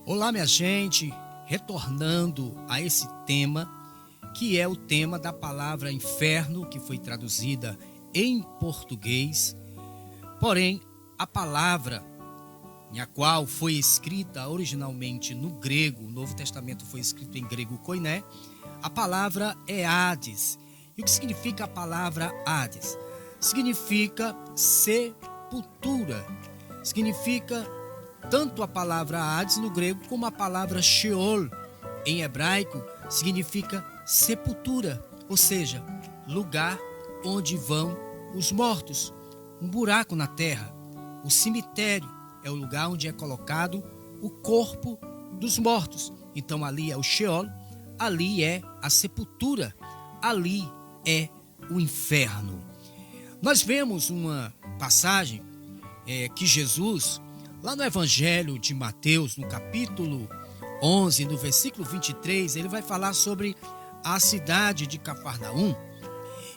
Olá, minha gente, retornando a esse tema, que é o tema da palavra inferno, que foi traduzida em português. Porém, a palavra, a qual foi escrita originalmente no grego, o Novo Testamento foi escrito em grego koiné, a palavra é Hades. E o que significa a palavra Hades? Significa sepultura. Significa tanto a palavra Hades no grego como a palavra Sheol em hebraico significa sepultura, ou seja, lugar onde vão os mortos, um buraco na terra. O cemitério é o lugar onde é colocado o corpo dos mortos. Então ali é o Sheol, ali é a sepultura, ali é o inferno. Nós vemos uma passagem que Jesus, lá no Evangelho de Mateus, no capítulo 11, no versículo 23, ele vai falar sobre a cidade de Cafarnaum.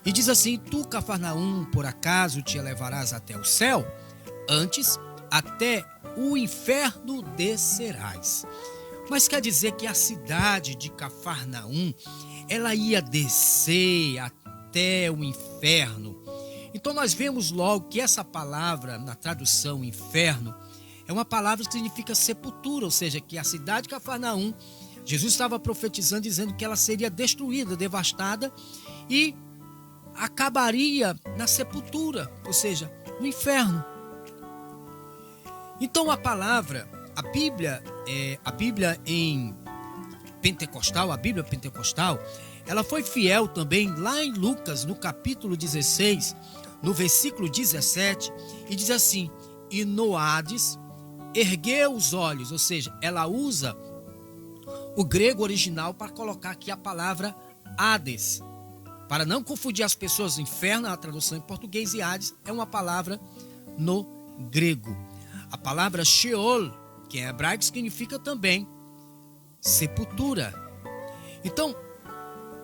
E diz assim: Tu, Cafarnaum, por acaso te elevarás até o céu? Antes, até o inferno descerás. Mas quer dizer que a cidade de Cafarnaum, ela ia descer até o inferno. Então nós vemos logo que essa palavra, na tradução inferno, é uma palavra que significa sepultura, ou seja, que a cidade de Cafarnaum, Jesus estava profetizando, dizendo que ela seria destruída, devastada e acabaria na sepultura, ou seja, no inferno. Então a palavra, a Bíblia em pentecostal, a Bíblia pentecostal, ela foi fiel também lá em Lucas, no capítulo 16, no versículo 17, e diz assim: E no Hades ergueu os olhos, ou seja, ela usa o grego original para colocar aqui a palavra Hades, para não confundir as pessoas. Inferno, a tradução em português, e Hades é uma palavra no grego. A palavra Sheol, que em hebraico significa também sepultura. Então,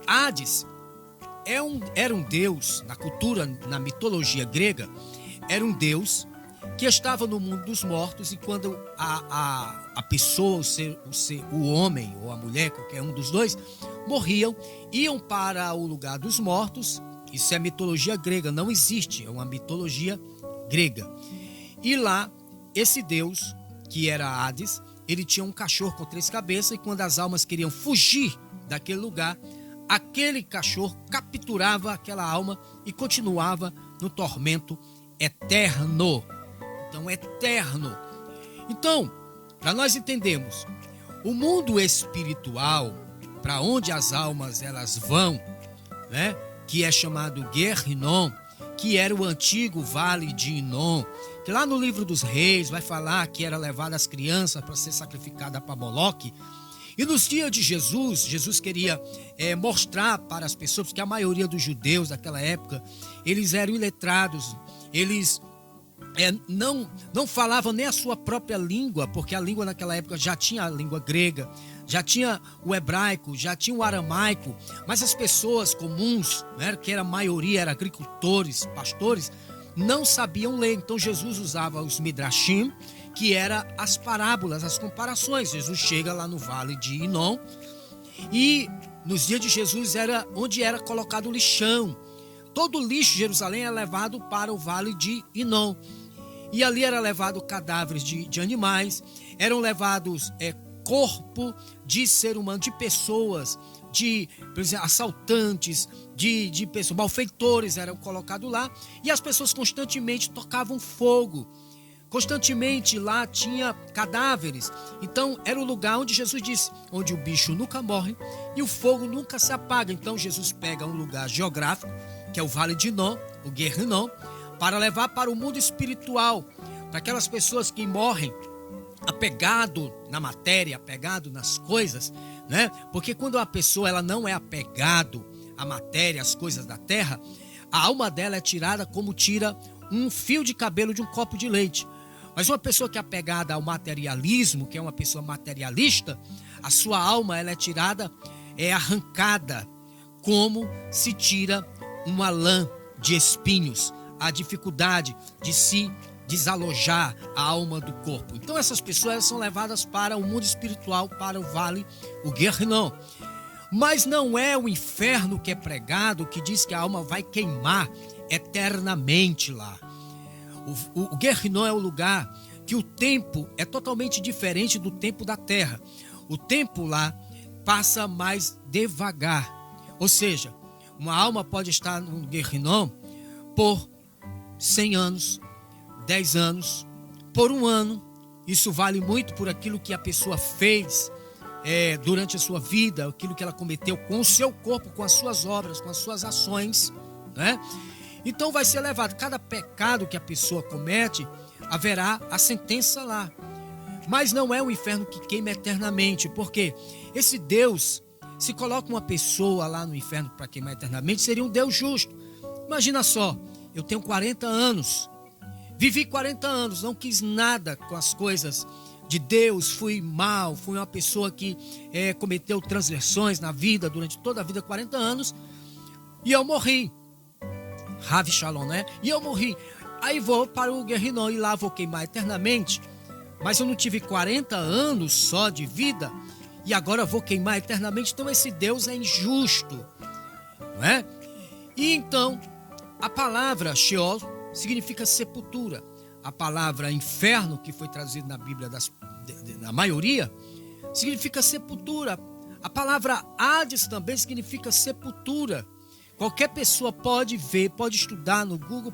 Hades era um deus, na cultura, na mitologia grega, era um deus que estava no mundo dos mortos, e quando a pessoa, o homem ou a mulher, qualquer um dos dois, morriam, iam para o lugar dos mortos. Isso é mitologia grega, não existe, é uma mitologia grega. E lá, esse deus, que era Hades, ele tinha um cachorro com 3 cabeças, e quando as almas queriam fugir daquele lugar, aquele cachorro capturava aquela alma e continuava no tormento eterno. Então, eterno. Então, para nós entendermos, o mundo espiritual, para onde as almas elas vão, né, que é chamado Guerrinom, que era o antigo vale de Inom, que lá no livro dos reis vai falar que era levado as crianças para ser sacrificada para Moloque. E nos dias de Jesus, Jesus queria mostrar para as pessoas, porque a maioria dos judeus daquela época, eles eram iletrados, eles não falavam nem a sua própria língua, porque a língua naquela época já tinha a língua grega, já tinha o hebraico, já tinha o aramaico, mas as pessoas comuns, né, que era a maioria, eram agricultores, pastores, não sabiam ler. Então Jesus usava os midrashim, que eram as parábolas, as comparações. Jesus chega lá no vale de Inom, e nos dias de Jesus era onde era colocado o lixão. Todo o lixo de Jerusalém é levado para o vale de Inom. E ali era levado cadáveres de animais, eram levados corpo de ser humano, de pessoas, por exemplo, assaltantes, de pessoas, malfeitores eram colocados lá, e as pessoas constantemente tocavam fogo. Constantemente lá tinha cadáveres. Então era o lugar onde Jesus disse, onde o bicho nunca morre e o fogo nunca se apaga. Então Jesus pega um lugar geográfico, que é o Vale de Inom, o Guerrinom, para levar para o mundo espiritual, para aquelas pessoas que morrem apegado na matéria, apegado nas coisas, né? Porque quando a pessoa ela não é apegado à matéria, às coisas da terra, a alma dela é tirada como tira um fio de cabelo de um copo de leite. Mas uma pessoa que é apegada ao materialismo, que é uma pessoa materialista, a sua alma ela é tirada, é arrancada, como se tira uma lã de espinhos. A dificuldade de se desalojar a alma do corpo. Então essas pessoas são levadas para o mundo espiritual, para o vale, o Guerrinom. Mas não é o inferno que é pregado, que diz que a alma vai queimar eternamente lá. O Guerrinom é o lugar que o tempo é totalmente diferente do tempo da terra. O tempo lá passa mais devagar. Ou seja, uma alma pode estar no Guerrinom por 100 anos, 10 anos, por um ano. Isso vale muito por aquilo que a pessoa fez durante a sua vida, aquilo que ela cometeu com o seu corpo, com as suas obras, com as suas ações, né? Então vai ser levado, cada pecado que a pessoa comete, haverá a sentença lá. Mas não é o inferno que queima eternamente, porque esse Deus, se coloca uma pessoa lá no inferno para queimar eternamente, seria um Deus justo. Imagina só, eu tenho 40 anos, vivi 40 anos, não quis nada com as coisas de Deus, fui mal, fui uma pessoa que cometeu transgressões na vida, durante toda a vida, 40 anos, e eu morri. Rav Shalom, né? E eu morri. Aí vou para o Guerrinom e lá vou queimar eternamente, mas eu não tive 40 anos só de vida e agora vou queimar eternamente. Então esse Deus é injusto, não é? E então a palavra Sheol significa sepultura. A palavra inferno, que foi traduzida na Bíblia na maioria, significa sepultura. A palavra Hades também significa sepultura. Qualquer pessoa pode ver, pode estudar no Google,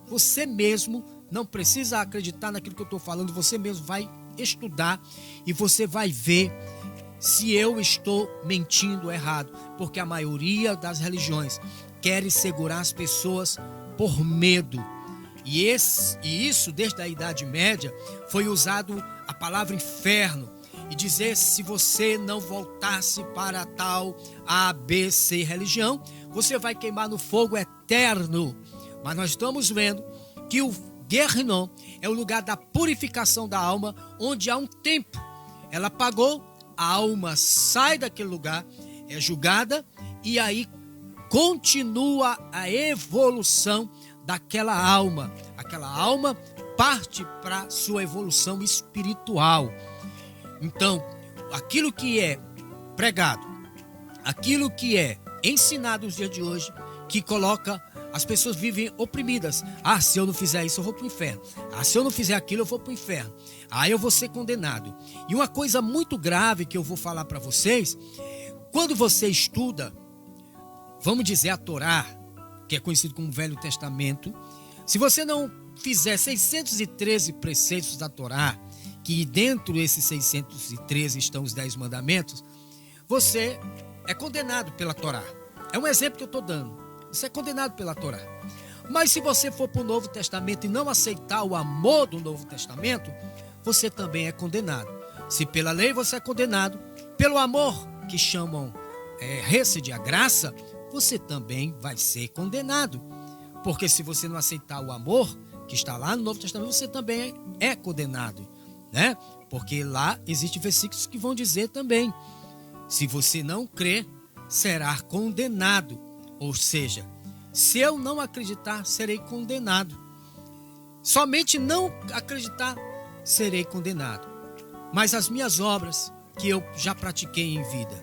você mesmo, não precisa acreditar naquilo que eu estou falando, você mesmo vai estudar e você vai ver se eu estou mentindo ou errado. Porque a maioria das religiões querem segurar as pessoas por medo. E isso, desde a Idade Média, foi usado a palavra inferno. E dizer, se você não voltasse para tal A, B, C religião, você vai queimar no fogo eterno. Mas nós estamos vendo que o Guerrinom é o lugar da purificação da alma, onde há um tempo. Ela pagou, a alma sai daquele lugar, é julgada, e aí continua a evolução daquela alma. Aquela alma parte para sua evolução espiritual. Então, aquilo que é pregado, aquilo que é ensinado nos dias de hoje, que coloca, as pessoas vivem oprimidas. Ah, se eu não fizer isso, eu vou para o inferno. Ah, se eu não fizer aquilo, eu vou para o inferno. Ah, eu vou ser condenado. E uma coisa muito grave que eu vou falar para vocês, quando você estuda, vamos dizer a Torá, que é conhecido como Velho Testamento, se você não fizer 613 preceitos da Torá, que dentro desses 613 estão os 10 mandamentos, você é condenado pela Torá. É um exemplo que eu estou dando. Você é condenado pela Torá. Mas se você for para o Novo Testamento e não aceitar o amor do Novo Testamento, você também é condenado. Se pela lei você é condenado, pelo amor que chamam Hesed, a graça, você também vai ser condenado. Porque se você não aceitar o amor que está lá no Novo Testamento, você também é condenado, né? Porque lá existem versículos que vão dizer também, se você não crer, será condenado. Ou seja, se eu não acreditar, serei condenado. Somente não acreditar, serei condenado. Mas as minhas obras que eu já pratiquei em vida,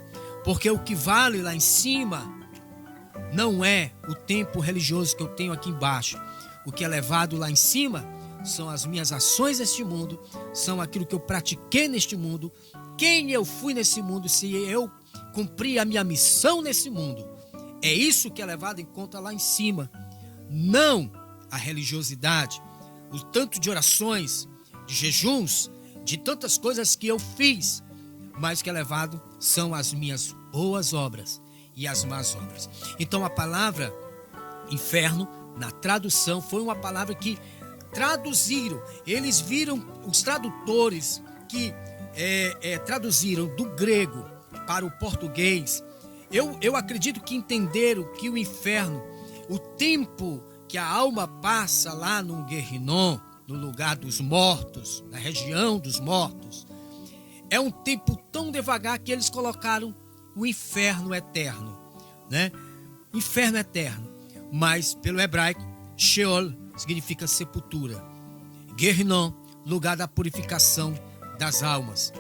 porque o que vale lá em cima não é o tempo religioso que eu tenho aqui embaixo. O que é levado lá em cima são as minhas ações neste mundo, são aquilo que eu pratiquei neste mundo, quem eu fui nesse mundo, se eu cumpri a minha missão nesse mundo. É isso que é levado em conta lá em cima. Não a religiosidade, o tanto de orações, de jejuns, de tantas coisas que eu fiz, mas que é levado são as minhas boas obras e as más obras. Então a palavra inferno, na tradução, foi uma palavra que traduziram. Eles viram, os tradutores que traduziram do grego para o português, eu acredito que entenderam que o inferno, o tempo que a alma passa lá no Guerrinom, no lugar dos mortos, na região dos mortos, é um tempo tão devagar que eles colocaram o inferno eterno, né? Inferno eterno. Mas pelo hebraico, Sheol significa sepultura. Guerrinon, lugar da purificação das almas.